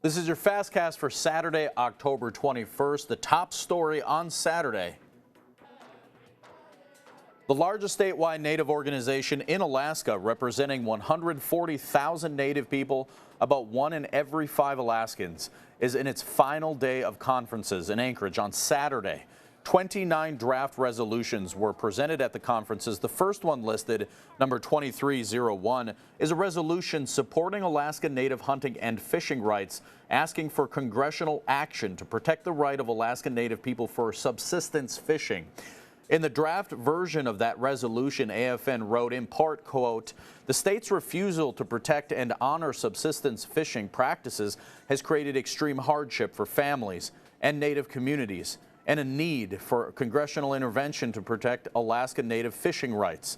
This is your FastCast for Saturday, October 21st. The top story on Saturday. The largest statewide Native organization in Alaska, representing 140,000 Native people, about 1 in every 5 Alaskans, is in its final day of conferences in Anchorage on Saturday. 29 draft resolutions were presented at the conferences. The first one, listed number 2301, is a resolution supporting Alaska Native hunting and fishing rights, asking for congressional action to protect the right of Alaska Native people for subsistence fishing. In the draft version of that resolution, AFN wrote in part, quote, "The state's refusal to protect and honor subsistence fishing practices has created extreme hardship for families and Native communities, and a need for congressional intervention to protect Alaska Native fishing rights."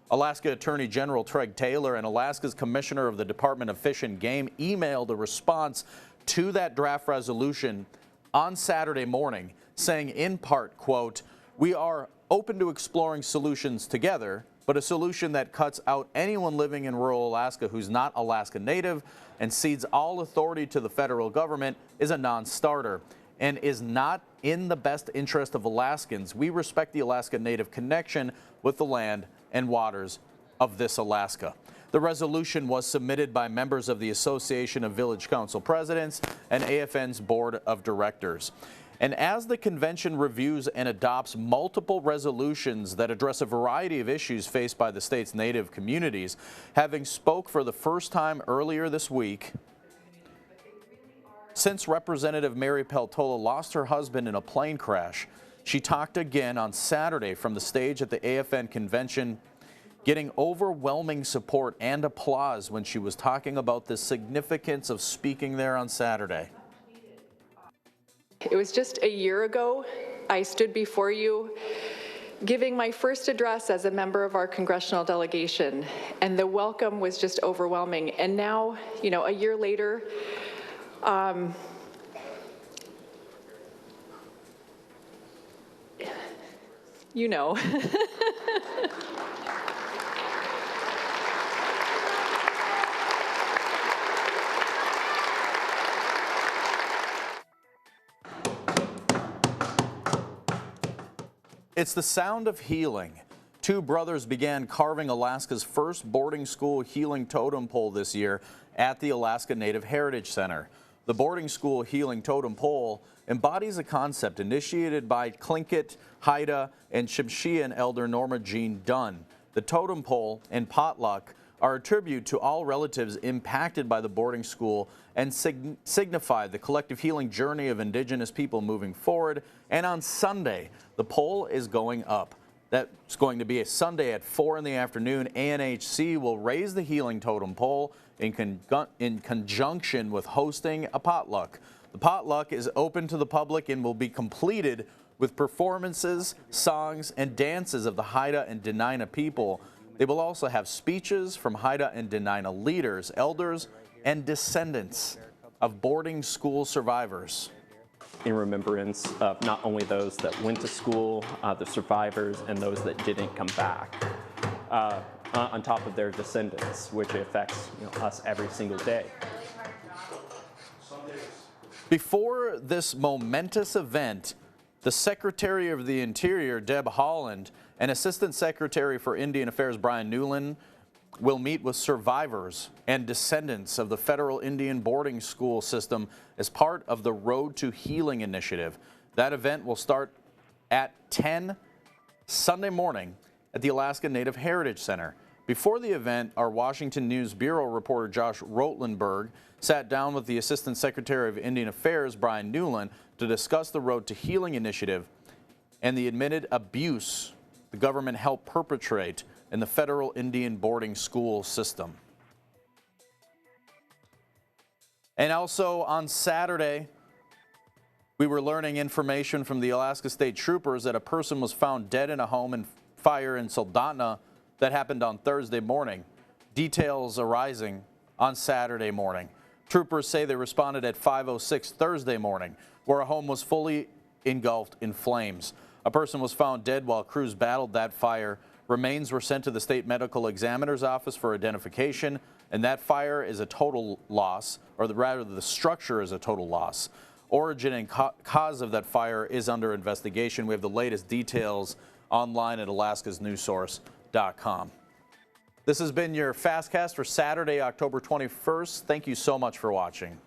Alaska Attorney General Treg Taylor and Alaska's Commissioner of the Department of Fish and Game emailed a response to that draft resolution on Saturday morning, saying in part, quote, "We are open to exploring solutions together, but a solution that cuts out anyone living in rural Alaska who's not Alaska Native and cedes all authority to the federal government is a non-starter and is not in the best interest of Alaskans. We respect the Alaska Native connection with the land and waters of this Alaska." The resolution was submitted by members of the Association of Village Council Presidents and AFN's Board of Directors. And as the convention reviews and adopts multiple resolutions that address a variety of issues faced by the state's Native communities, having spoke for the first time earlier this week, since Representative Mary Peltola lost her husband in a plane crash, she talked again on Saturday from the stage at the AFN convention, getting overwhelming support and applause when she was talking about the significance of speaking there on Saturday. It was just a year ago I stood before you giving my first address as a member of our congressional delegation, and the welcome was just overwhelming. And now, a year later, It's the sound of healing. Two brothers began carving Alaska's first boarding school healing totem pole this year at the Alaska Native Heritage Center. The boarding school healing totem pole embodies a concept initiated by Tlingit, Haida, and Tsimshian elder Norma Jean Dunn. The totem pole and potluck are a tribute to all relatives impacted by the boarding school and signify the collective healing journey of Indigenous people moving forward. And on Sunday, the pole is going up. That's going to be a Sunday at 4 in the afternoon. ANHC will raise the healing totem pole in conjunction with hosting a potluck. The potluck is open to the public and will be completed with performances, songs, and dances of the Haida and Dena'ina people. They will also have speeches from Haida and Dena'ina leaders, elders, and descendants of boarding school survivors. In remembrance of not only those that went to school, the survivors, and those that didn't come back, on top of their descendants, which affects us every single day. Before this momentous event, the Secretary of the Interior, Deb Haaland, and Assistant Secretary for Indian Affairs, Brian Newland, will meet with survivors and descendants of the federal Indian boarding school system as part of the Road to Healing initiative. That event will start at 10 Sunday morning at the Alaska Native Heritage Center. Before the event, our Washington News Bureau reporter Josh Rotlenberg sat down with the Assistant Secretary of Indian Affairs, Brian Newland, to discuss the Road to Healing initiative and the admitted abuse the government helped perpetrate in the federal Indian boarding school system. And also on Saturday, we were learning information from the Alaska State Troopers that a person was found dead in a home and fire in Soldotna that happened on Thursday morning. Details arising on Saturday morning. Troopers say they responded at 5:06 Thursday morning, where a home was fully engulfed in flames. A person was found dead while crews battled that fire. Remains were sent to the state medical examiner's office for identification. and that fire is a total loss, or rather the structure is a total loss. Origin and cause of that fire is under investigation. We have the latest details online at alaskasnewssource.com. This has been your FastCast for Saturday, October 21st. Thank you so much for watching.